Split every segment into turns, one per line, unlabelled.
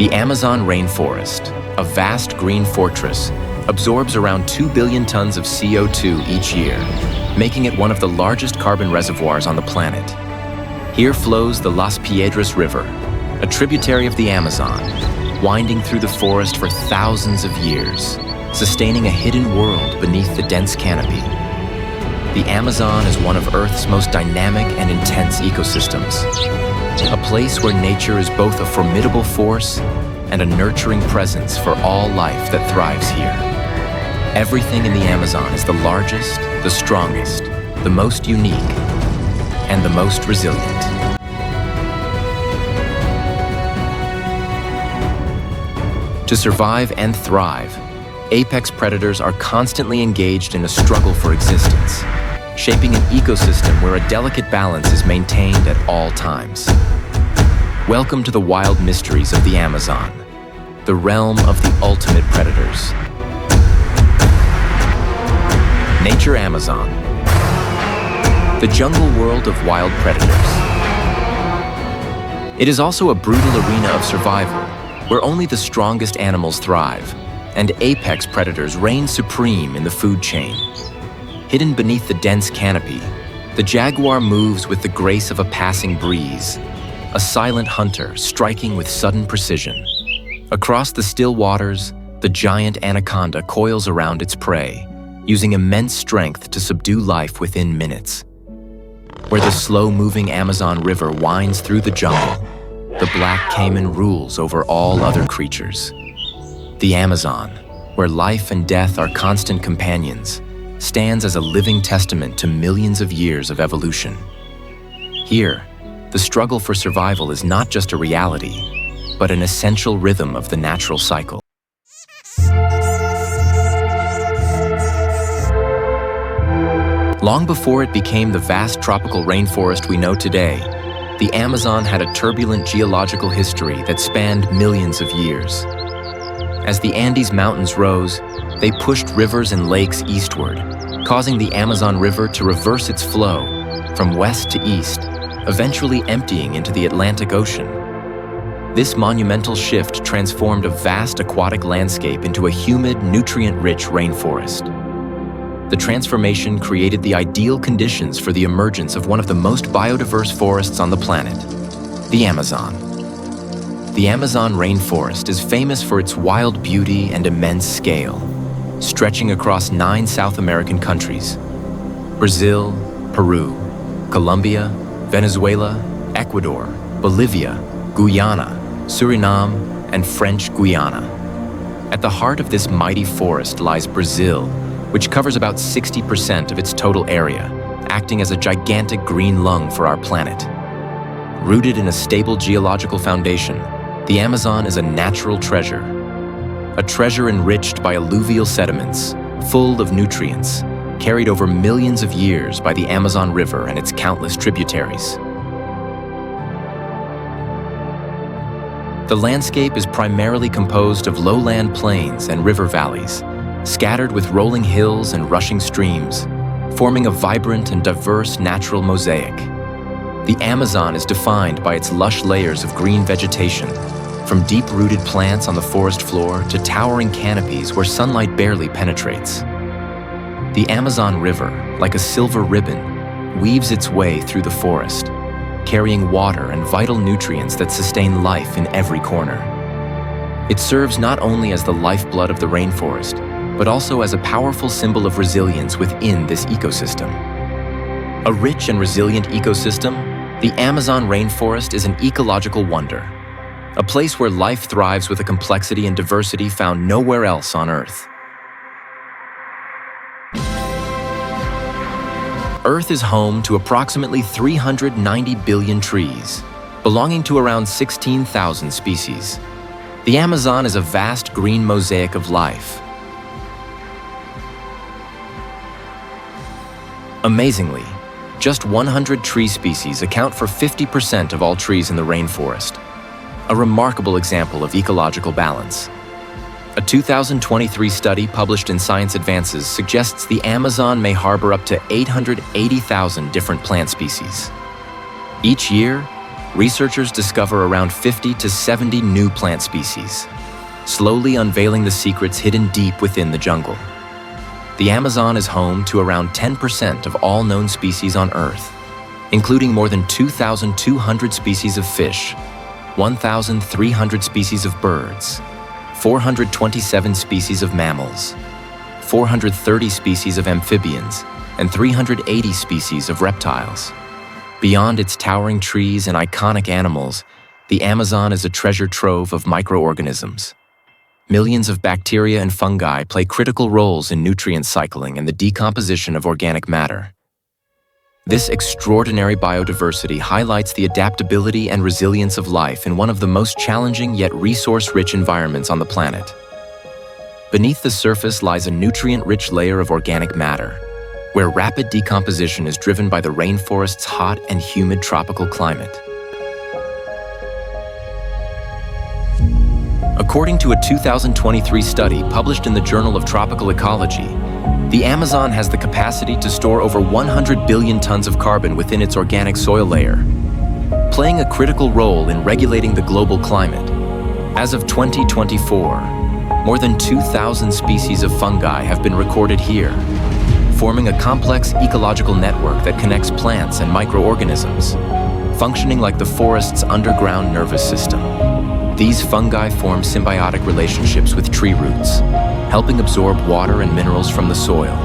The Amazon rainforest, a vast green fortress, absorbs around 2 billion tons of CO2 each year, making it one of the largest carbon reservoirs on the planet. Here flows the Las Piedras River, a tributary of the Amazon, winding through the forest for thousands of years, sustaining a hidden world beneath the dense canopy. The Amazon is one of Earth's most dynamic and intense ecosystems, a place where nature is both a formidable force and a nurturing presence for all life that thrives here. Everything in the Amazon is the largest, the strongest, the most unique, and the most resilient. To survive and thrive, apex predators are constantly engaged in a struggle for existence, shaping an ecosystem where a delicate balance is maintained at all times. Welcome to the wild mysteries of the Amazon, the realm of the ultimate predators. Nature Amazon, the jungle world of wild predators. It is also a brutal arena of survival, where only the strongest animals thrive, and apex predators reign supreme in the food chain. Hidden beneath the dense canopy, the jaguar moves with the grace of a passing breeze, a silent hunter striking with sudden precision. Across the still waters, the giant anaconda coils around its prey, using immense strength to subdue life within minutes. Where the slow-moving Amazon River winds through the jungle, the black caiman rules over all other creatures. The Amazon, where life and death are constant companions, stands as a living testament to millions of years of evolution. Here, the struggle for survival is not just a reality, but an essential rhythm of the natural cycle. Long before it became the vast tropical rainforest we know today, the Amazon had a turbulent geological history that spanned millions of years. As the Andes Mountains rose, they pushed rivers and lakes eastward, causing the Amazon River to reverse its flow from west to east, eventually emptying into the Atlantic Ocean. This monumental shift transformed a vast aquatic landscape into a humid, nutrient-rich rainforest. The transformation created the ideal conditions for the emergence of one of the most biodiverse forests on the planet, the Amazon. The Amazon rainforest is famous for its wild beauty and immense scale, stretching across 9 South American countries: Brazil, Peru, Colombia, Venezuela, Ecuador, Bolivia, Guyana, Suriname, and French Guiana. At the heart of this mighty forest lies Brazil, which covers about 60% of its total area, acting as a gigantic green lung for our planet. Rooted in a stable geological foundation, the Amazon is a natural treasure. A treasure enriched by alluvial sediments, full of nutrients, carried over millions of years by the Amazon River and its countless tributaries. The landscape is primarily composed of lowland plains and river valleys, scattered with rolling hills and rushing streams, forming a vibrant and diverse natural mosaic. The Amazon is defined by its lush layers of green vegetation, from deep-rooted plants on the forest floor to towering canopies where sunlight barely penetrates. The Amazon River, like a silver ribbon, weaves its way through the forest, carrying water and vital nutrients that sustain life in every corner. It serves not only as the lifeblood of the rainforest, but also as a powerful symbol of resilience within this ecosystem. A rich and resilient ecosystem, the Amazon rainforest is an ecological wonder, a place where life thrives with a complexity and diversity found nowhere else on Earth. Earth is home to approximately 390 billion trees, belonging to around 16,000 species. The Amazon is a vast green mosaic of life. Amazingly, just 100 tree species account for 50% of all trees in the rainforest, a remarkable example of ecological balance. A 2023 study published in Science Advances suggests the Amazon may harbor up to 880,000 different plant species. Each year, researchers discover around 50 to 70 new plant species, slowly unveiling the secrets hidden deep within the jungle. The Amazon is home to around 10% of all known species on Earth, including more than 2,200 species of fish, 1,300 species of birds, 427 species of mammals, 430 species of amphibians, and 380 species of reptiles. Beyond its towering trees and iconic animals, the Amazon is a treasure trove of microorganisms. Millions of bacteria and fungi play critical roles in nutrient cycling and the decomposition of organic matter. This extraordinary biodiversity highlights the adaptability and resilience of life in one of the most challenging yet resource-rich environments on the planet. Beneath the surface lies a nutrient-rich layer of organic matter, where rapid decomposition is driven by the rainforest's hot and humid tropical climate. According to a 2023 study published in the Journal of Tropical Ecology, the Amazon has the capacity to store over 100 billion tons of carbon within its organic soil layer, playing a critical role in regulating the global climate. As of 2024, more than 2,000 species of fungi have been recorded here, forming a complex ecological network that connects plants and microorganisms, functioning like the forest's underground nervous system. These fungi form symbiotic relationships with tree roots, helping absorb water and minerals from the soil,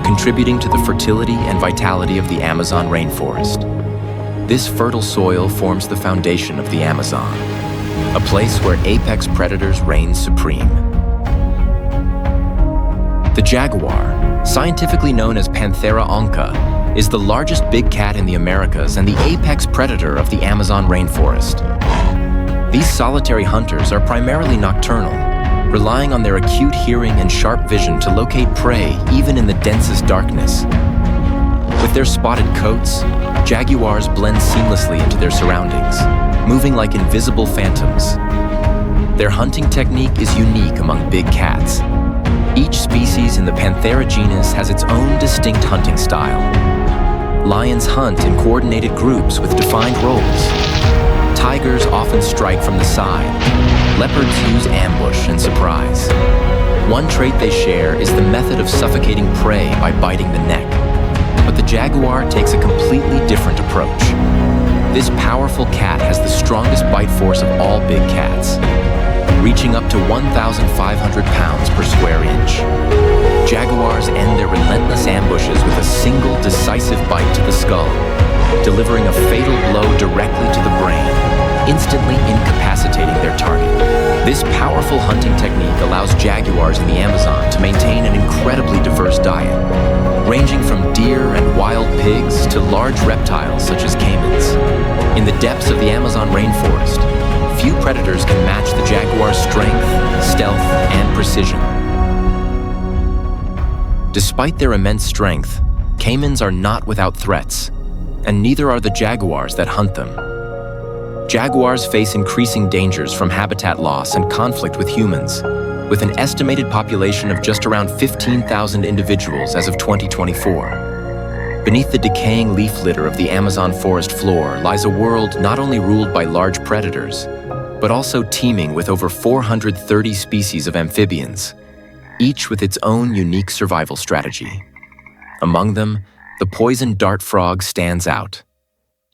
contributing to the fertility and vitality of the Amazon rainforest. This fertile soil forms the foundation of the Amazon, a place where apex predators reign supreme. The jaguar, scientifically known as Panthera onca, is the largest big cat in the Americas and the apex predator of the Amazon rainforest. These solitary hunters are primarily nocturnal, relying on their acute hearing and sharp vision to locate prey even in the densest darkness. With their spotted coats, jaguars blend seamlessly into their surroundings, moving like invisible phantoms. Their hunting technique is unique among big cats. Each species in the Panthera genus has its own distinct hunting style. Lions hunt in coordinated groups with defined roles. Tigers often strike from the side. Leopards use ambush and surprise. One trait they share is the method of suffocating prey by biting the neck. But the jaguar takes a completely different approach. This powerful cat has the strongest bite force of all big cats, reaching up to 1,500 pounds per square inch. Jaguars end their relentless ambushes with a single decisive bite to the skull, delivering a fatal blow directly to the brain, instantly incapacitating their target. This powerful hunting technique allows jaguars in the Amazon to maintain an incredibly diverse diet, ranging from deer and wild pigs to large reptiles such as caimans. In the depths of the Amazon rainforest, few predators can match the jaguar's strength, stealth, and precision. Despite their immense strength, caimans are not without threats, and neither are the jaguars that hunt them. Jaguars face increasing dangers from habitat loss and conflict with humans, with an estimated population of just around 15,000 individuals as of 2024. Beneath the decaying leaf litter of the Amazon forest floor lies a world not only ruled by large predators, but also teeming with over 430 species of amphibians, each with its own unique survival strategy. Among them, the poison dart frog stands out.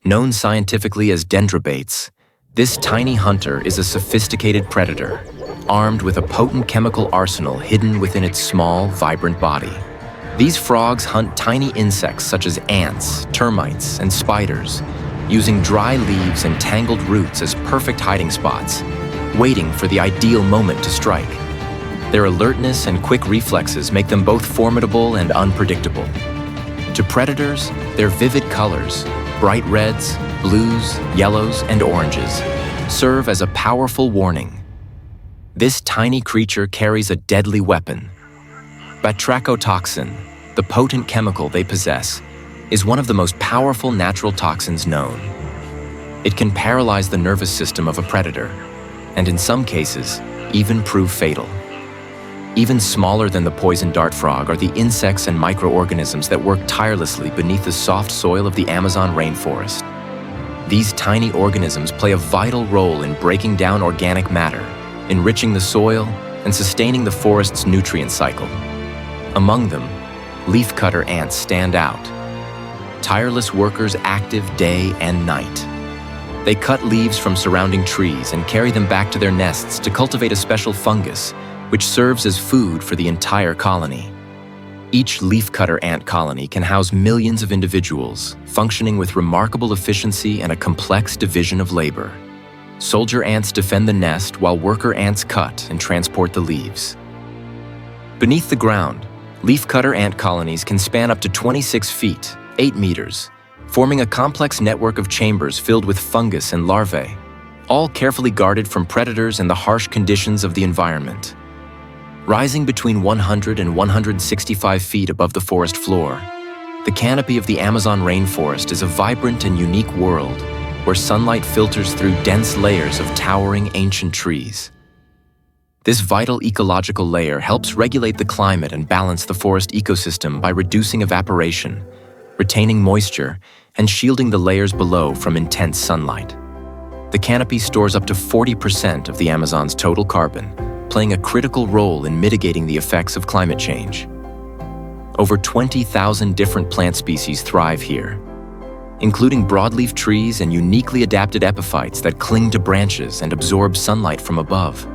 Known scientifically as dendrobates, this tiny hunter is a sophisticated predator, armed with a potent chemical arsenal hidden within its small, vibrant body. These frogs hunt tiny insects such as ants, termites, and spiders, using dry leaves and tangled roots as perfect hiding spots, waiting for the ideal moment to strike. Their alertness and quick reflexes make them both formidable and unpredictable. To predators, their vivid colors, bright reds, blues, yellows, and oranges, serve as a powerful warning. This tiny creature carries a deadly weapon. Batrachotoxin, the potent chemical they possess, is one of the most powerful natural toxins known. It can paralyze the nervous system of a predator, and in some cases, even prove fatal. Even smaller than the poison dart frog are the insects and microorganisms that work tirelessly beneath the soft soil of the Amazon rainforest. These tiny organisms play a vital role in breaking down organic matter, enriching the soil, and sustaining the forest's nutrient cycle. Among them, leafcutter ants stand out. Tireless workers active day and night. They cut leaves from surrounding trees and carry them back to their nests to cultivate a special fungus, which serves as food for the entire colony. Each leafcutter ant colony can house millions of individuals, functioning with remarkable efficiency and a complex division of labor. Soldier ants defend the nest while worker ants cut and transport the leaves. Beneath the ground, leafcutter ant colonies can span up to 26 feet, 8 meters, forming a complex network of chambers filled with fungus and larvae, all carefully guarded from predators and the harsh conditions of the environment. Rising between 100 and 165 feet above the forest floor, the canopy of the Amazon rainforest is a vibrant and unique world where sunlight filters through dense layers of towering ancient trees. This vital ecological layer helps regulate the climate and balance the forest ecosystem by reducing evaporation, retaining moisture, and shielding the layers below from intense sunlight. The canopy stores up to 40% of the Amazon's total carbon, playing a critical role in mitigating the effects of climate change. Over 20,000 different plant species thrive here, including broadleaf trees and uniquely adapted epiphytes that cling to branches and absorb sunlight from above.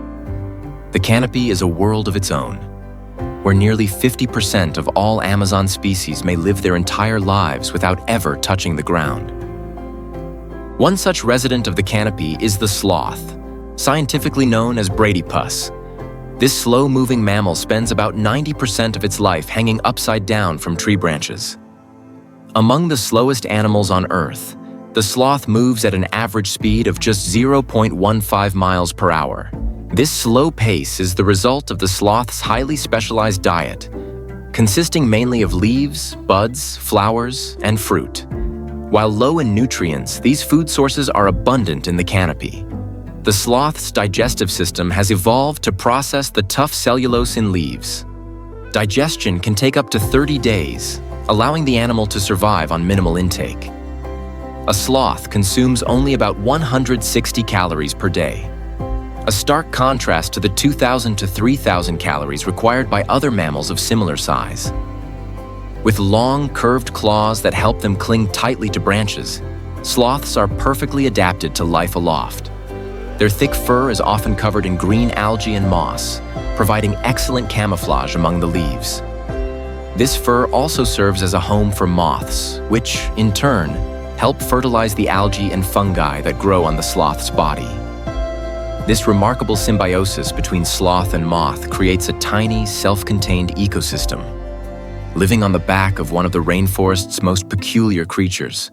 The canopy is a world of its own, where nearly 50% of all Amazon species may live their entire lives without ever touching the ground. One such resident of the canopy is the sloth, scientifically known as bradypus. This slow-moving mammal spends about 90% of its life hanging upside down from tree branches. Among the slowest animals on Earth, the sloth moves at an average speed of just 0.15 miles per hour. This slow pace is the result of the sloth's highly specialized diet, consisting mainly of leaves, buds, flowers, and fruit. While low in nutrients, these food sources are abundant in the canopy. The sloth's digestive system has evolved to process the tough cellulose in leaves. Digestion can take up to 30 days, allowing the animal to survive on minimal intake. A sloth consumes only about 160 calories per day, a stark contrast to the 2,000 to 3,000 calories required by other mammals of similar size. With long, curved claws that help them cling tightly to branches, sloths are perfectly adapted to life aloft. Their thick fur is often covered in green algae and moss, providing excellent camouflage among the leaves. This fur also serves as a home for moths, which, in turn, help fertilize the algae and fungi that grow on the sloth's body. This remarkable symbiosis between sloth and moth creates a tiny, self-contained ecosystem, living on the back of one of the rainforest's most peculiar creatures.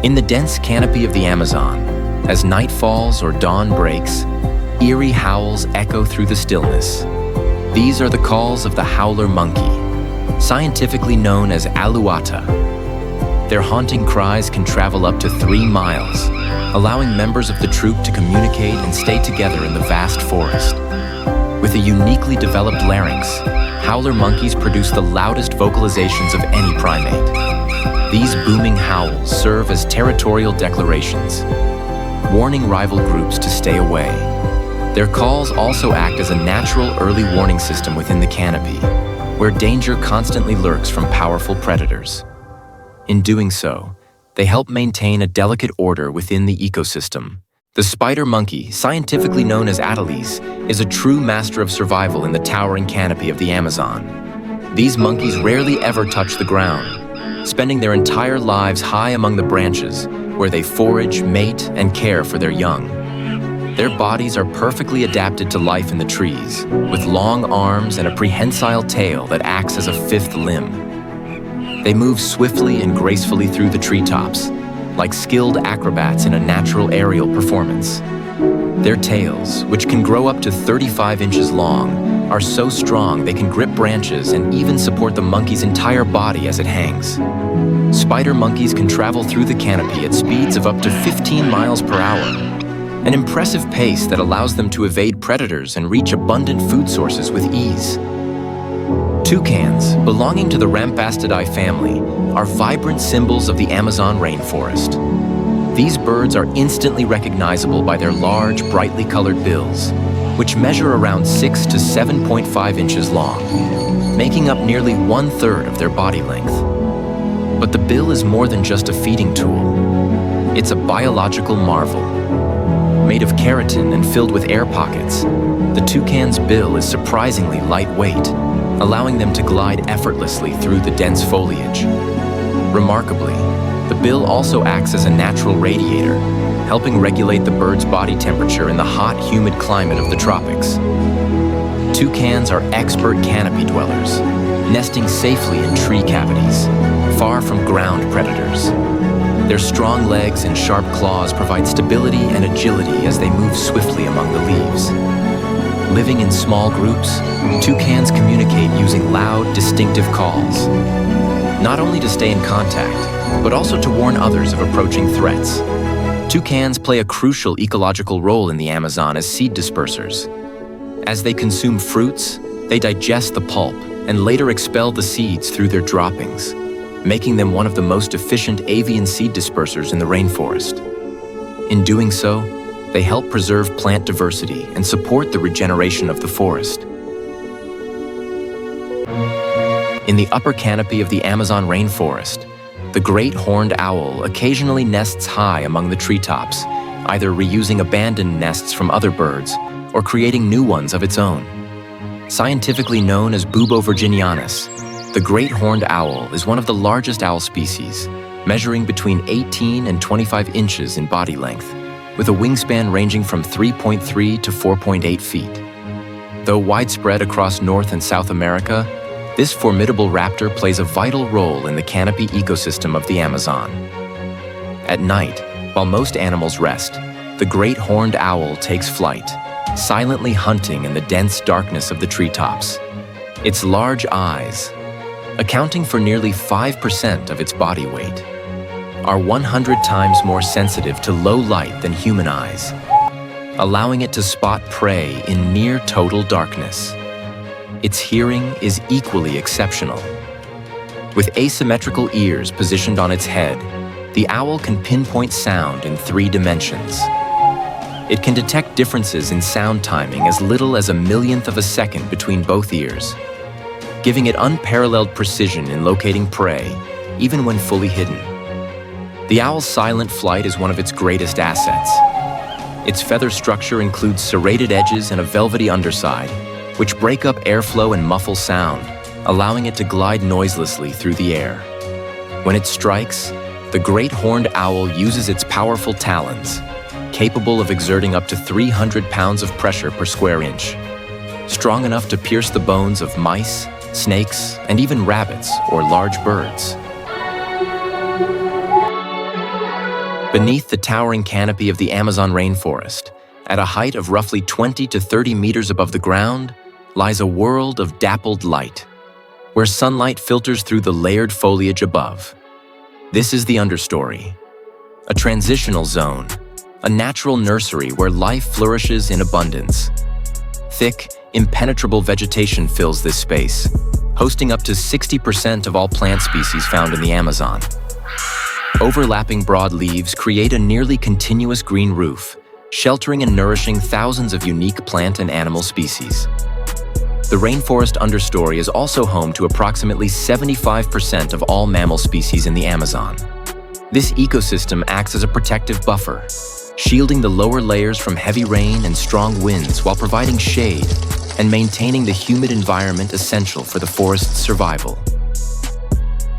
In the dense canopy of the Amazon, as night falls or dawn breaks, eerie howls echo through the stillness. These are the calls of the howler monkey, scientifically known as alouatta. Their haunting cries can travel up to 3 miles, allowing members of the troop to communicate and stay together in the vast forest. With a uniquely developed larynx, howler monkeys produce the loudest vocalizations of any primate. These booming howls serve as territorial declarations, warning rival groups to stay away. Their calls also act as a natural early warning system within the canopy, where danger constantly lurks from powerful predators. In doing so, they help maintain a delicate order within the ecosystem. The spider monkey, scientifically known as Ateles, is a true master of survival in the towering canopy of the Amazon. These monkeys rarely ever touch the ground, spending their entire lives high among the branches, where they forage, mate, and care for their young. Their bodies are perfectly adapted to life in the trees, with long arms and a prehensile tail that acts as a fifth limb. They move swiftly and gracefully through the treetops, like skilled acrobats in a natural aerial performance. Their tails, which can grow up to 35 inches long, are so strong they can grip branches and even support the monkey's entire body as it hangs. Spider monkeys can travel through the canopy at speeds of up to 15 miles per hour, an impressive pace that allows them to evade predators and reach abundant food sources with ease. Toucans, belonging to the Rampastidae family, are vibrant symbols of the Amazon rainforest. These birds are instantly recognizable by their large, brightly colored bills, which measure around 6 to 7.5 inches long, making up nearly 1/3 of their body length. But the bill is more than just a feeding tool. It's a biological marvel. Made of keratin and filled with air pockets, the toucan's bill is surprisingly lightweight, allowing them to glide effortlessly through the dense foliage. Remarkably, the bill also acts as a natural radiator, helping regulate the bird's body temperature in the hot, humid climate of the tropics. Toucans are expert canopy dwellers, nesting safely in tree cavities, far from ground predators. Their strong legs and sharp claws provide stability and agility as they move swiftly among the leaves. Living in small groups, toucans communicate using loud, distinctive calls, not only to stay in contact, but also to warn others of approaching threats. Toucans play a crucial ecological role in the Amazon as seed dispersers. As they consume fruits, they digest the pulp and later expel the seeds through their droppings, making them one of the most efficient avian seed dispersers in the rainforest. In doing so, they help preserve plant diversity and support the regeneration of the forest. In the upper canopy of the Amazon rainforest, the great horned owl occasionally nests high among the treetops, either reusing abandoned nests from other birds or creating new ones of its own. Scientifically known as Bubo virginianus, the great horned owl is one of the largest owl species, measuring between 18 and 25 inches in body length, with a wingspan ranging from 3.3 to 4.8 feet. Though widespread across North and South America, this formidable raptor plays a vital role in the canopy ecosystem of the Amazon. At night, while most animals rest, the great horned owl takes flight, silently hunting in the dense darkness of the treetops. Its large eyes, accounting for nearly 5% of its body weight, are 100 times more sensitive to low light than human eyes, allowing it to spot prey in near total darkness. Its hearing is equally exceptional. With asymmetrical ears positioned on its head, the owl can pinpoint sound in 3 dimensions. It can detect differences in sound timing as little as a millionth of a second between both ears, giving it unparalleled precision in locating prey, even when fully hidden. The owl's silent flight is one of its greatest assets. Its feather structure includes serrated edges and a velvety underside, which break up airflow and muffle sound, allowing it to glide noiselessly through the air. When it strikes, the great horned owl uses its powerful talons, capable of exerting up to 300 pounds of pressure per square inch, strong enough to pierce the bones of mice, snakes, and even rabbits or large birds. Beneath the towering canopy of the Amazon rainforest, at a height of roughly 20 to 30 meters above the ground, lies a world of dappled light, where sunlight filters through the layered foliage above. This is the understory, a transitional zone, a natural nursery where life flourishes in abundance. Thick, impenetrable vegetation fills this space, hosting up to 60% of all plant species found in the Amazon. Overlapping broad leaves create a nearly continuous green roof, sheltering and nourishing thousands of unique plant and animal species. The rainforest understory is also home to approximately 75% of all mammal species in the Amazon. This ecosystem acts as a protective buffer, shielding the lower layers from heavy rain and strong winds while providing shade and maintaining the humid environment essential for the forest's survival.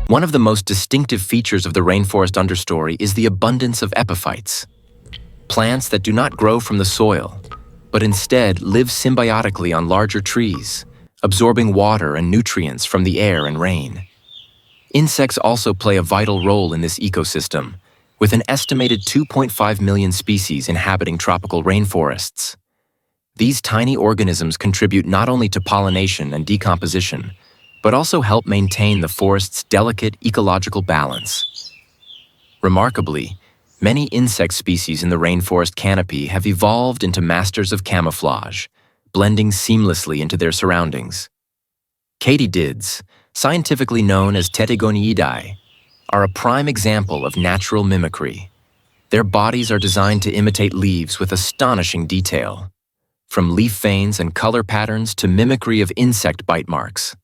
One of the most distinctive features of the rainforest understory is the abundance of epiphytes, plants that do not grow from the soil, but instead live symbiotically on larger trees, absorbing water and nutrients from the air and rain. Insects also play a vital role in this ecosystem, with an estimated 2.5 million species inhabiting tropical rainforests. These tiny organisms contribute not only to pollination and decomposition, but also help maintain the forest's delicate ecological balance. Remarkably, many insect species in the rainforest canopy have evolved into masters of camouflage, blending seamlessly into their surroundings. Katydids, scientifically known as Tetragoniidae, are a prime example of natural mimicry. Their bodies are designed to imitate leaves with astonishing detail, from leaf veins and color patterns to mimicry of insect bite marks.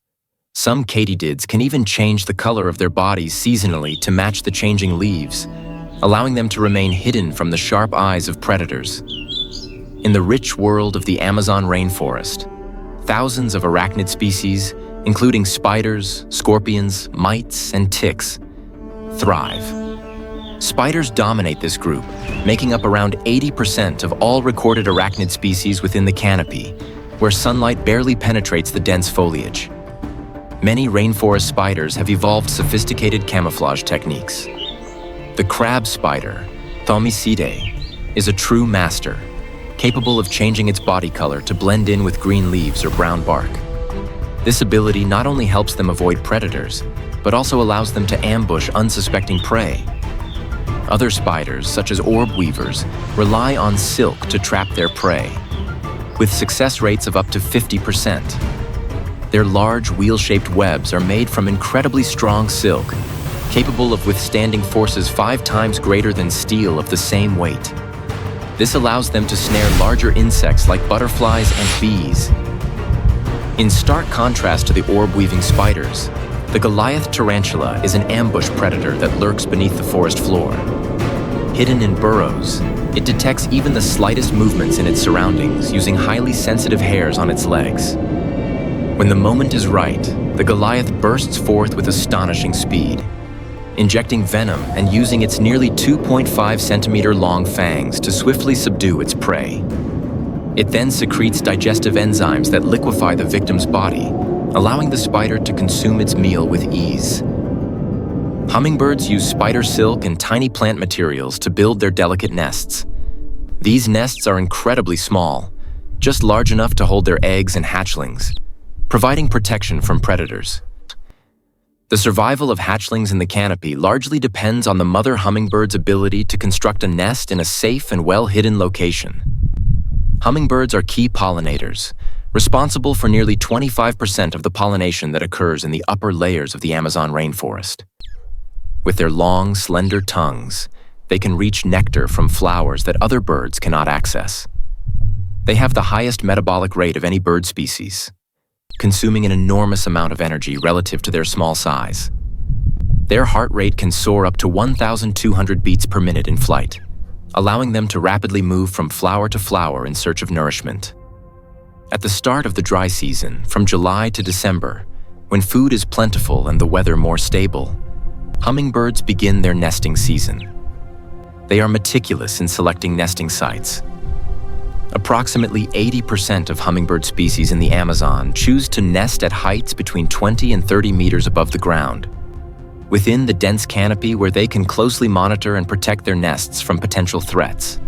Some katydids can even change the color of their bodies seasonally to match the changing leaves, allowing them to remain hidden from the sharp eyes of predators. In the rich world of the Amazon rainforest, thousands of arachnid species, including spiders, scorpions, mites, and ticks, thrive. Spiders dominate this group, making up around 80% of all recorded arachnid species within the canopy, where sunlight barely penetrates the dense foliage. Many rainforest spiders have evolved sophisticated camouflage techniques. The crab spider, Thomisidae, is a true master, capable of changing its body color to blend in with green leaves or brown bark. This ability not only helps them avoid predators, but also allows them to ambush unsuspecting prey. Other spiders, such as orb weavers, rely on silk to trap their prey, with success rates of up to 50%. Their large, wheel-shaped webs are made from incredibly strong silk, capable of withstanding forces 5 times greater than steel of the same weight. This allows them to snare larger insects like butterflies and bees. In stark contrast to the orb-weaving spiders, the Goliath tarantula is an ambush predator that lurks beneath the forest floor. Hidden in burrows, it detects even the slightest movements in its surroundings using highly sensitive hairs on its legs. When the moment is right, the Goliath bursts forth with astonishing speed, injecting venom and using its nearly 2.5 centimeter long fangs to swiftly subdue its prey. It then secretes digestive enzymes that liquefy the victim's body, allowing the spider to consume its meal with ease. Hummingbirds use spider silk and tiny plant materials to build their delicate nests. These nests are incredibly small, just large enough to hold their eggs and hatchlings, providing protection from predators. The survival of hatchlings in the canopy largely depends on the mother hummingbird's ability to construct a nest in a safe and well-hidden location. Hummingbirds are key pollinators, responsible for nearly 25% of the pollination that occurs in the upper layers of the Amazon rainforest. With their long, slender tongues, they can reach nectar from flowers that other birds cannot access. They have the highest metabolic rate of any bird species, consuming an enormous amount of energy relative to their small size. Their heart rate can soar up to 1,200 beats per minute in flight, allowing them to rapidly move from flower to flower in search of nourishment. At the start of the dry season, from July to December, when food is plentiful and the weather more stable, hummingbirds begin their nesting season. They are meticulous in selecting nesting sites. Approximately 80% of hummingbird species in the Amazon choose to nest at heights between 20 and 30 meters above the ground, within the dense canopy where they can closely monitor and protect their nests from potential threats.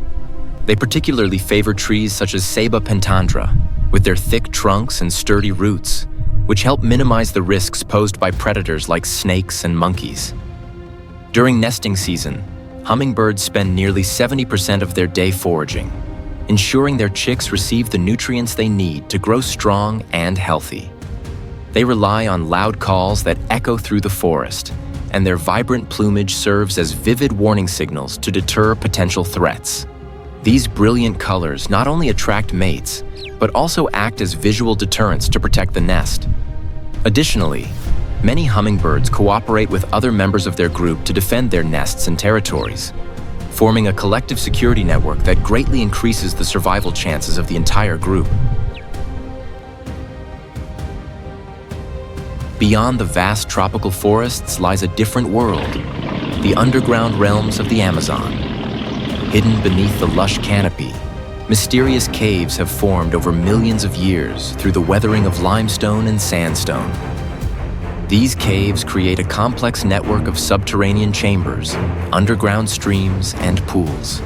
They particularly favor trees such as Ceiba pentandra, with their thick trunks and sturdy roots, which help minimize the risks posed by predators like snakes and monkeys. During nesting season, hummingbirds spend nearly 70% of their day foraging, ensuring their chicks receive the nutrients they need to grow strong and healthy. They rely on loud calls that echo through the forest, and their vibrant plumage serves as vivid warning signals to deter potential threats. These brilliant colors not only attract mates, but also act as visual deterrents to protect the nest. Additionally, many hummingbirds cooperate with other members of their group to defend their nests and territories, forming a collective security network that greatly increases the survival chances of the entire group. Beyond the vast tropical forests lies a different world, the underground realms of the Amazon. Hidden beneath the lush canopy, mysterious caves have formed over millions of years through the weathering of limestone and sandstone. These caves create a complex network of subterranean chambers, underground streams, and pools.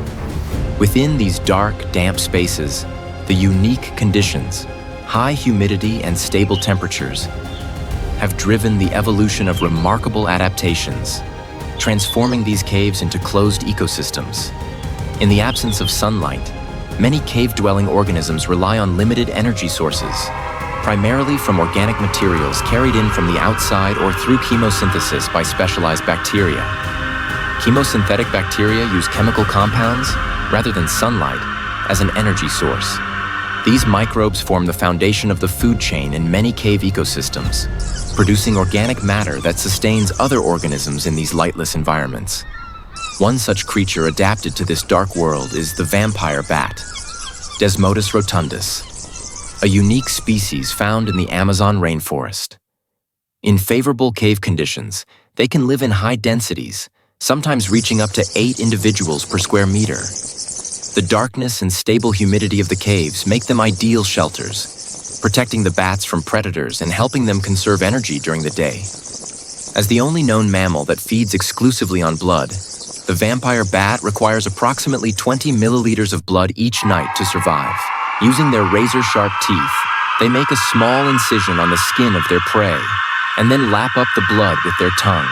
Within these dark, damp spaces, the unique conditions, high humidity and stable temperatures, have driven the evolution of remarkable adaptations, transforming these caves into closed ecosystems. In the absence of sunlight, many cave-dwelling organisms rely on limited energy sources, primarily from organic materials carried in from the outside or through chemosynthesis by specialized bacteria. Chemosynthetic bacteria use chemical compounds, rather than sunlight, as an energy source. These microbes form the foundation of the food chain in many cave ecosystems, producing organic matter that sustains other organisms in these lightless environments. One such creature adapted to this dark world is the vampire bat, Desmodus rotundus, a unique species found in the Amazon rainforest. In favorable cave conditions, they can live in high densities, sometimes reaching up to 8 individuals per square meter. The darkness and stable humidity of the caves make them ideal shelters, protecting the bats from predators and helping them conserve energy during the day. As the only known mammal that feeds exclusively on blood, the vampire bat requires approximately 20 milliliters of blood each night to survive. Using their razor-sharp teeth, they make a small incision on the skin of their prey, and then lap up the blood with their tongue.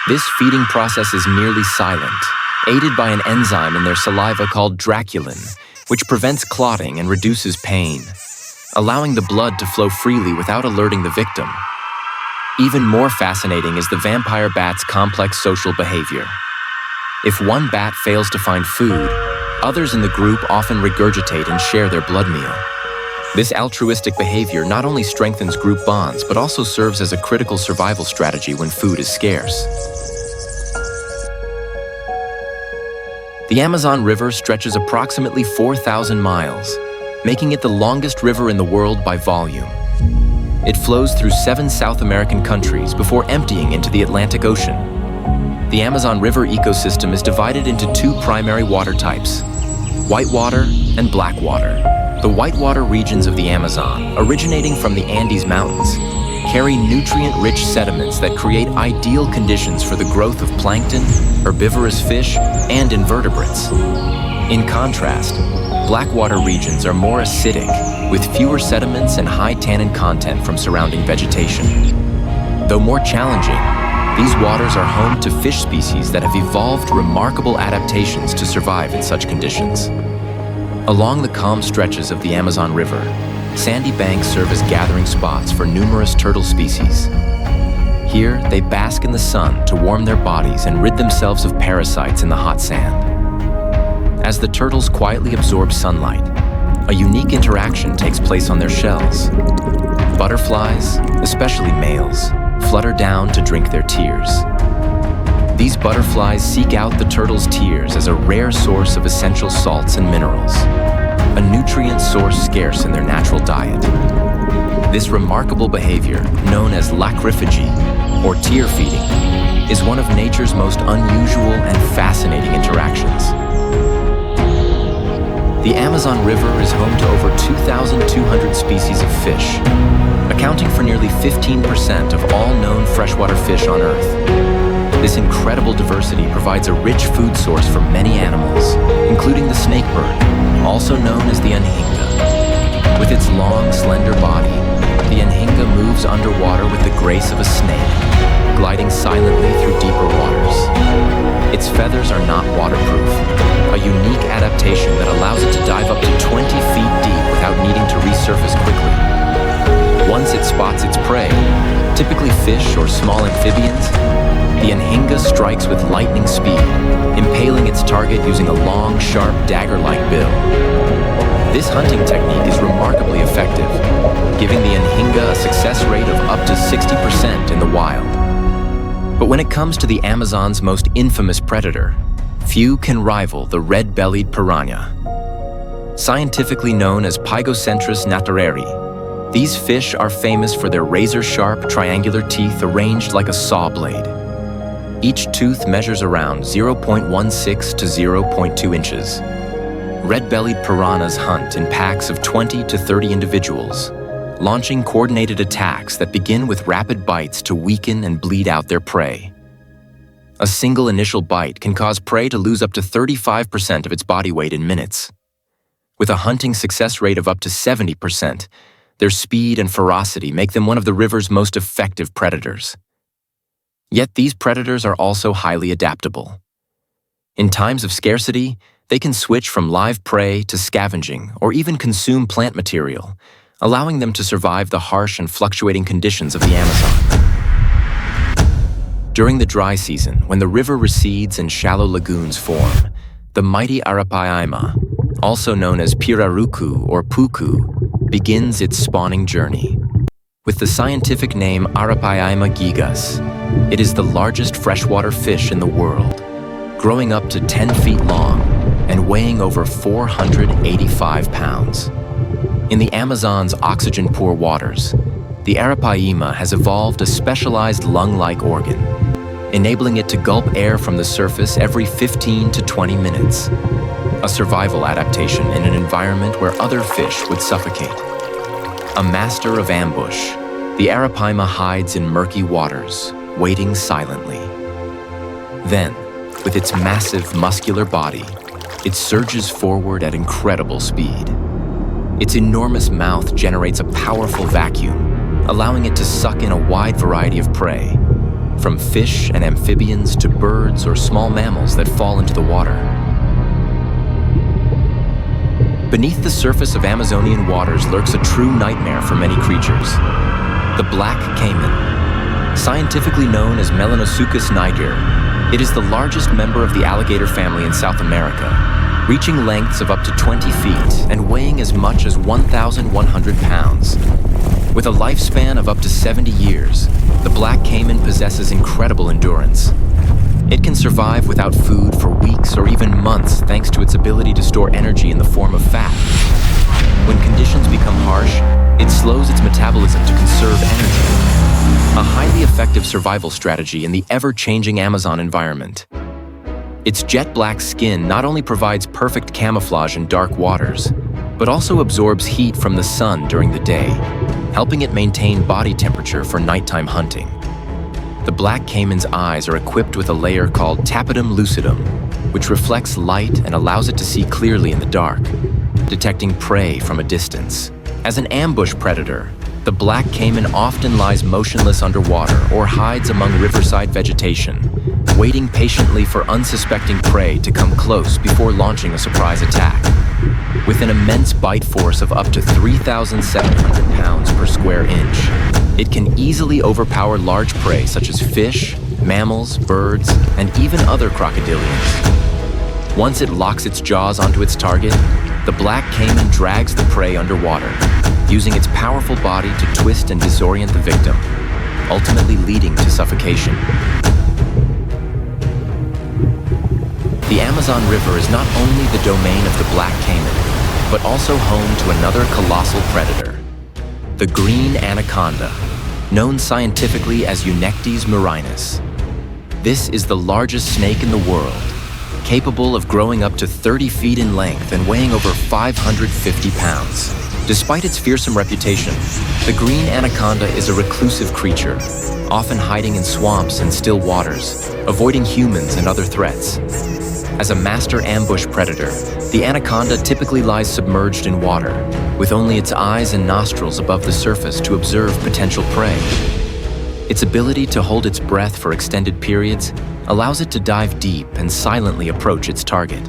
This feeding process is nearly silent, aided by an enzyme in their saliva called draculin, which prevents clotting and reduces pain, allowing the blood to flow freely without alerting the victim. Even more fascinating is the vampire bat's complex social behavior. If one bat fails to find food, others in the group often regurgitate and share their blood meal. This altruistic behavior not only strengthens group bonds, but also serves as a critical survival strategy when food is scarce. The Amazon River stretches approximately 4,000 miles, making it the longest river in the world by volume. It flows through 7 South American countries before emptying into the Atlantic Ocean. The Amazon River ecosystem is divided into 2 primary water types, whitewater and black water. The whitewater regions of the Amazon, originating from the Andes Mountains, carry nutrient-rich sediments that create ideal conditions for the growth of plankton, herbivorous fish, and invertebrates. In contrast, blackwater regions are more acidic, with fewer sediments and high tannin content from surrounding vegetation. Though more challenging, these waters are home to fish species that have evolved remarkable adaptations to survive in such conditions. Along the calm stretches of the Amazon River, sandy banks serve as gathering spots for numerous turtle species. Here, they bask in the sun to warm their bodies and rid themselves of parasites in the hot sand. As the turtles quietly absorb sunlight, a unique interaction takes place on their shells. Butterflies, especially males, flutter down to drink their tears. These butterflies seek out the turtles' tears as a rare source of essential salts and minerals, a nutrient source scarce in their natural diet. This remarkable behavior, known as lacryphagy, or tear feeding, is one of nature's most unusual and fascinating interactions. The Amazon River is home to over 2,200 species of fish, accounting for nearly 15% of all known freshwater fish on Earth. This incredible diversity provides a rich food source for many animals, including the snakebird, also known as the anhinga. With its long, slender body, the anhinga moves underwater with the grace of a snake, gliding silently through deeper waters. Its feathers are not waterproof, a unique adaptation that allows it to dive up to 20 feet deep without needing to resurface quickly. Once it spots its prey, typically fish or small amphibians, the anhinga strikes with lightning speed, impaling its target using a long, sharp, dagger-like bill. This hunting technique is remarkably effective, giving the anhinga a success rate of up to 60% in the wild. But when it comes to the Amazon's most infamous predator, few can rival the red-bellied piranha. Scientifically known as Pygocentrus natareri, these fish are famous for their razor-sharp, triangular teeth arranged like a saw blade. Each tooth measures around 0.16 to 0.2 inches. Red-bellied piranhas hunt in packs of 20 to 30 individuals, launching coordinated attacks that begin with rapid bites to weaken and bleed out their prey. A single initial bite can cause prey to lose up to 35% of its body weight in minutes. With a hunting success rate of up to 70%, their speed and ferocity make them one of the river's most effective predators. Yet these predators are also highly adaptable. In times of scarcity, they can switch from live prey to scavenging or even consume plant material, allowing them to survive the harsh and fluctuating conditions of the Amazon. During the dry season, when the river recedes and shallow lagoons form, the mighty Arapaima, also known as Pirarucu or Puku, begins its spawning journey. With the scientific name Arapaima gigas, it is the largest freshwater fish in the world, growing up to 10 feet long and weighing over 485 pounds. In the Amazon's oxygen-poor waters, the Arapaima has evolved a specialized lung-like organ, enabling it to gulp air from the surface every 15 to 20 minutes, a survival adaptation in an environment where other fish would suffocate. A master of ambush, the Arapaima hides in murky waters, waiting silently. Then, with its massive muscular body, it surges forward at incredible speed. Its enormous mouth generates a powerful vacuum, allowing it to suck in a wide variety of prey, from fish and amphibians to birds or small mammals that fall into the water. Beneath the surface of Amazonian waters lurks a true nightmare for many creatures: the black caiman. Scientifically known as Melanosuchus niger, it is the largest member of the alligator family in South America, reaching lengths of up to 20 feet and weighing as much as 1,100 pounds. With a lifespan of up to 70 years, the black caiman possesses incredible endurance. It can survive without food for weeks or even months thanks to its ability to store energy in the form of fat. When conditions become harsh, it slows its metabolism to conserve energy, a highly effective survival strategy in the ever-changing Amazon environment. Its jet black skin not only provides perfect camouflage in dark waters, but also absorbs heat from the sun during the day, helping it maintain body temperature for nighttime hunting. The black caiman's eyes are equipped with a layer called tapetum lucidum, which reflects light and allows it to see clearly in the dark, detecting prey from a distance. As an ambush predator, the black caiman often lies motionless underwater or hides among riverside vegetation, waiting patiently for unsuspecting prey to come close before launching a surprise attack. With an immense bite force of up to 3,700 pounds per square inch, it can easily overpower large prey such as fish, mammals, birds, and even other crocodilians. Once it locks its jaws onto its target, the black caiman drags the prey underwater, using its powerful body to twist and disorient the victim, ultimately leading to suffocation. The Amazon River is not only the domain of the black caiman, but also home to another colossal predator, the green anaconda, known scientifically as Eunectes murinus. This is the largest snake in the world, capable of growing up to 30 feet in length and weighing over 550 pounds. Despite its fearsome reputation, the green anaconda is a reclusive creature, often hiding in swamps and still waters, avoiding humans and other threats. As a master ambush predator, the anaconda typically lies submerged in water, with only its eyes and nostrils above the surface to observe potential prey. Its ability to hold its breath for extended periods allows it to dive deep and silently approach its target.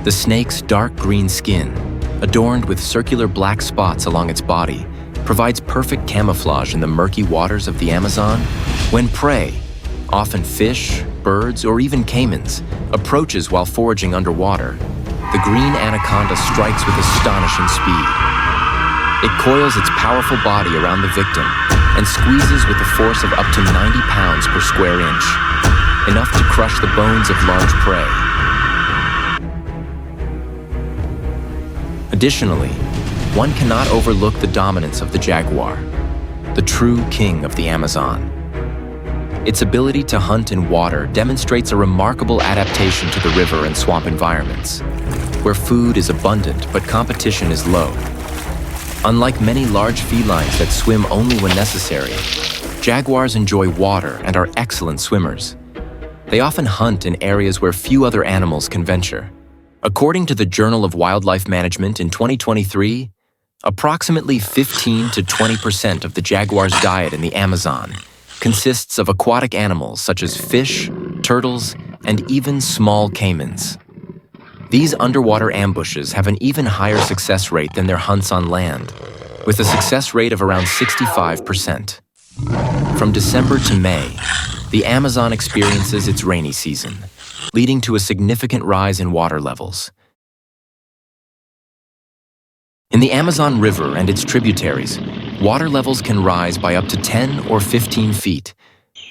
The snake's dark green skin, adorned with circular black spots along its body, provides perfect camouflage in the murky waters of the Amazon. When prey, often fish, birds, or even caimans, approaches while foraging underwater, the green anaconda strikes with astonishing speed. It coils its powerful body around the victim and squeezes with a force of up to 90 pounds per square inch, enough to crush the bones of large prey. Additionally, one cannot overlook the dominance of the jaguar, the true king of the Amazon. Its ability to hunt in water demonstrates a remarkable adaptation to the river and swamp environments, where food is abundant but competition is low. Unlike many large felines that swim only when necessary, jaguars enjoy water and are excellent swimmers. They often hunt in areas where few other animals can venture. According to the Journal of Wildlife Management in 2023, approximately 15 to 20% of the jaguar's diet in the Amazon consists of aquatic animals such as fish, turtles, and even small caimans. These underwater ambushes have an even higher success rate than their hunts on land, with a success rate of around 65%. From December to May, the Amazon experiences its rainy season, leading to a significant rise in water levels. In the Amazon River and its tributaries, water levels can rise by up to 10 or 15 feet,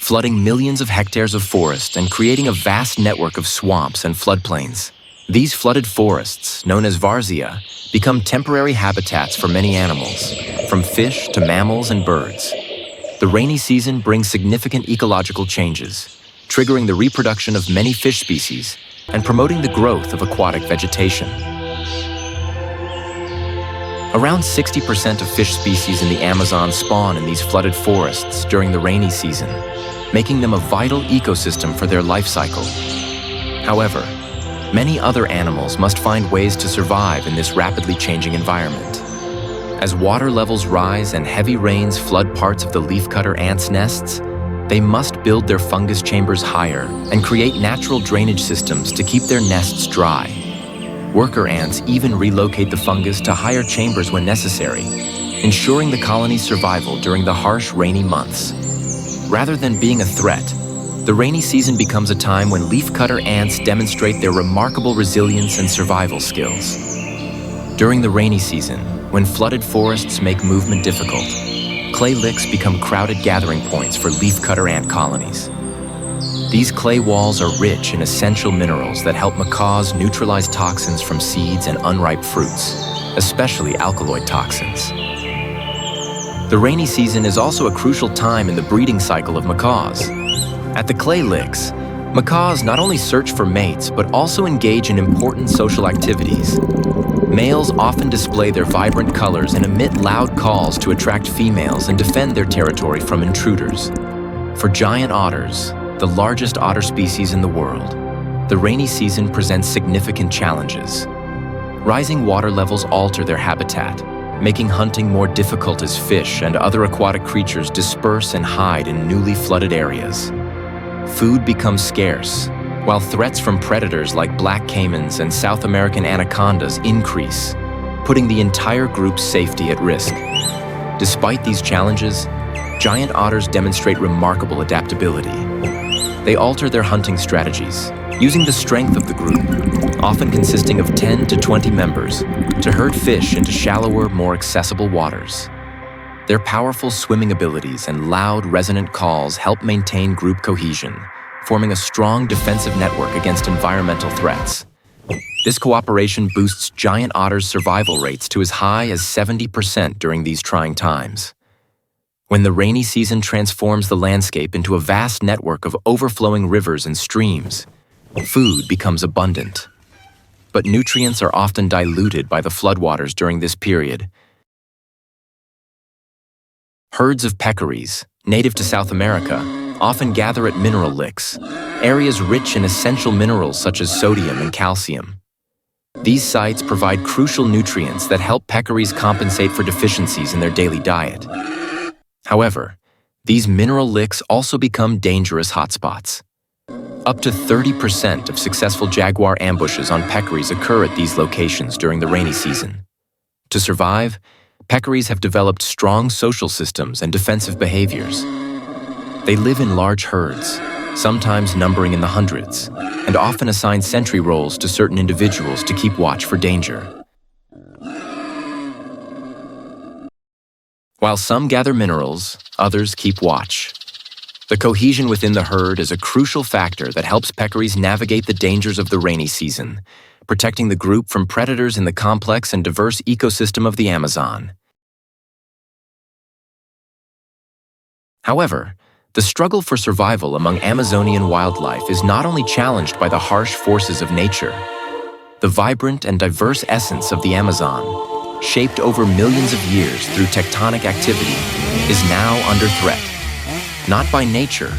flooding millions of hectares of forest and creating a vast network of swamps and floodplains. These flooded forests, known as varzea, become temporary habitats for many animals, from fish to mammals and birds. The rainy season brings significant ecological changes, triggering the reproduction of many fish species and promoting the growth of aquatic vegetation. Around 60% of fish species in the Amazon spawn in these flooded forests during the rainy season, making them a vital ecosystem for their life cycle. However, many other animals must find ways to survive in this rapidly changing environment. As water levels rise and heavy rains flood parts of the leafcutter ants' nests, they must build their fungus chambers higher and create natural drainage systems to keep their nests dry. Worker ants even relocate the fungus to higher chambers when necessary, ensuring the colony's survival during the harsh, rainy months. Rather than being a threat, the rainy season becomes a time when leafcutter ants demonstrate their remarkable resilience and survival skills. During the rainy season, when flooded forests make movement difficult, clay licks become crowded gathering points for leafcutter ant colonies. These clay walls are rich in essential minerals that help macaws neutralize toxins from seeds and unripe fruits, especially alkaloid toxins. The rainy season is also a crucial time in the breeding cycle of macaws. At the clay licks, macaws not only search for mates but also engage in important social activities. Males often display their vibrant colors and emit loud calls to attract females and defend their territory from intruders. For giant otters, the largest otter species in the world, the rainy season presents significant challenges. Rising water levels alter their habitat, making hunting more difficult as fish and other aquatic creatures disperse and hide in newly flooded areas. Food becomes scarce, while threats from predators like black caimans and South American anacondas increase, putting the entire group's safety at risk. Despite these challenges, giant otters demonstrate remarkable adaptability. They alter their hunting strategies, using the strength of the group, often consisting of 10 to 20 members, to herd fish into shallower, more accessible waters. Their powerful swimming abilities and loud, resonant calls help maintain group cohesion, forming a strong defensive network against environmental threats. This cooperation boosts giant otters' survival rates to as high as 70% during these trying times. When the rainy season transforms the landscape into a vast network of overflowing rivers and streams, food becomes abundant. But nutrients are often diluted by the floodwaters during this period. Herds of peccaries, native to South America, often gather at mineral licks, areas rich in essential minerals such as sodium and calcium. These sites provide crucial nutrients that help peccaries compensate for deficiencies in their daily diet. However, these mineral licks also become dangerous hotspots. Up to 30% of successful jaguar ambushes on peccaries occur at these locations during the rainy season. To survive, peccaries have developed strong social systems and defensive behaviors. They live in large herds, sometimes numbering in the hundreds, and often assign sentry roles to certain individuals to keep watch for danger. While some gather minerals, others keep watch. The cohesion within the herd is a crucial factor that helps peccaries navigate the dangers of the rainy season, protecting the group from predators in the complex and diverse ecosystem of the Amazon. However, the struggle for survival among Amazonian wildlife is not only challenged by the harsh forces of nature. The vibrant and diverse essence of the Amazon, shaped over millions of years through tectonic activity, is now under threat, not by nature,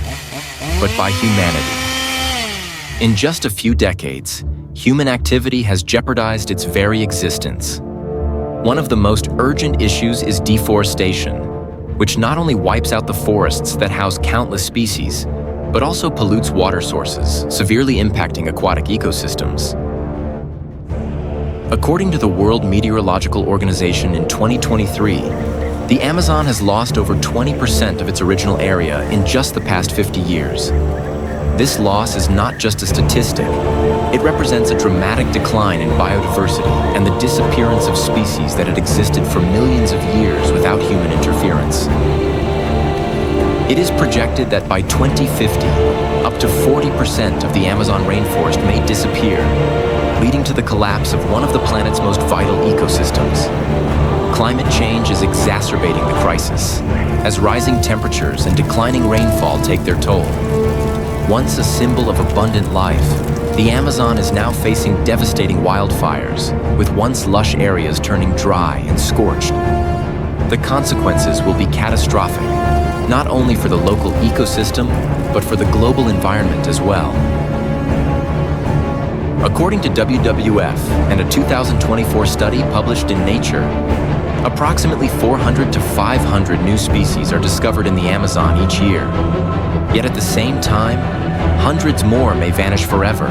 but by humanity. In just a few decades, human activity has jeopardized its very existence. One of the most urgent issues is deforestation, which not only wipes out the forests that house countless species, but also pollutes water sources, severely impacting aquatic ecosystems. According to the World Meteorological Organization in 2023, the Amazon has lost over 20% of its original area in just the past 50 years. This loss is not just a statistic. It represents a dramatic decline in biodiversity and the disappearance of species that had existed for millions of years without human interference. It is projected that by 2050, up to 40% of the Amazon rainforest may disappear, leading to the collapse of one of the planet's most vital ecosystems. Climate change is exacerbating the crisis, as rising temperatures and declining rainfall take their toll. Once a symbol of abundant life, the Amazon is now facing devastating wildfires, with once lush areas turning dry and scorched. The consequences will be catastrophic, not only for the local ecosystem, but for the global environment as well. According to WWF and a 2024 study published in Nature, approximately 400 to 500 new species are discovered in the Amazon each year. Yet at the same time, hundreds more may vanish forever,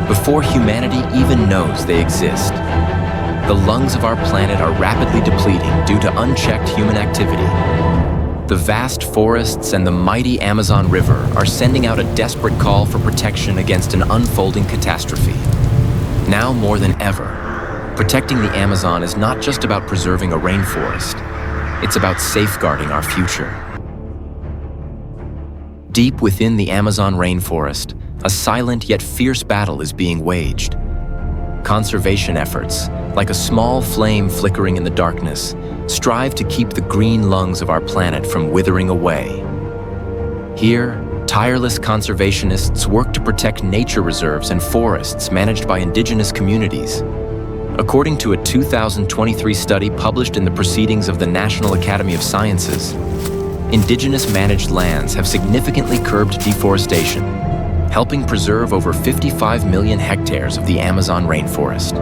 before humanity even knows they exist. The lungs of our planet are rapidly depleting due to unchecked human activity. The vast forests and the mighty Amazon River are sending out a desperate call for protection against an unfolding catastrophe. Now more than ever, protecting the Amazon is not just about preserving a rainforest, it's about safeguarding our future. Deep within the Amazon rainforest, a silent yet fierce battle is being waged. Conservation efforts, like a small flame flickering in the darkness, strive to keep the green lungs of our planet from withering away. Here, tireless conservationists work to protect nature reserves and forests managed by indigenous communities. According to a 2023 study published in the Proceedings of the National Academy of Sciences, indigenous managed lands have significantly curbed deforestation, helping preserve over 55 million hectares of the Amazon rainforest.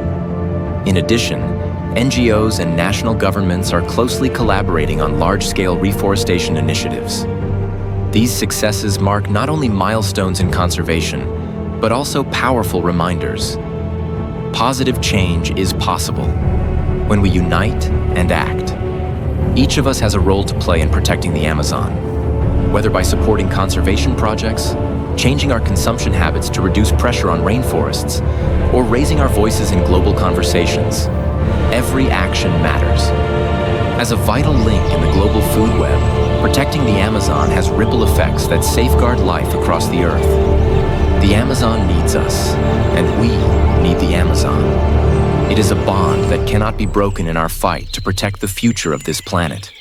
In addition, NGOs and national governments are closely collaborating on large-scale reforestation initiatives. These successes mark not only milestones in conservation, but also powerful reminders. Positive change is possible when we unite and act. Each of us has a role to play in protecting the Amazon, whether by supporting conservation projects, changing our consumption habits to reduce pressure on rainforests, or raising our voices in global conversations. Every action matters. As a vital link in the global food web, protecting the Amazon has ripple effects that safeguard life across the Earth. The Amazon needs us, and we need the Amazon. It is a bond that cannot be broken in our fight to protect the future of this planet.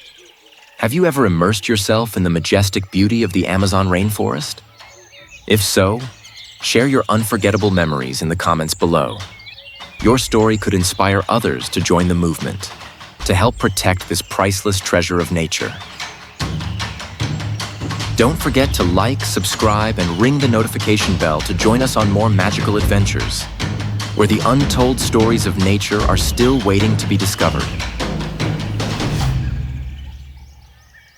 Have you ever immersed yourself in the majestic beauty of the Amazon rainforest? If so, share your unforgettable memories in the comments below. Your story could inspire others to join the movement, to help protect this priceless treasure of nature. Don't forget to like, subscribe, and ring the notification bell to join us on more magical adventures, where the untold stories of nature are still waiting to be discovered.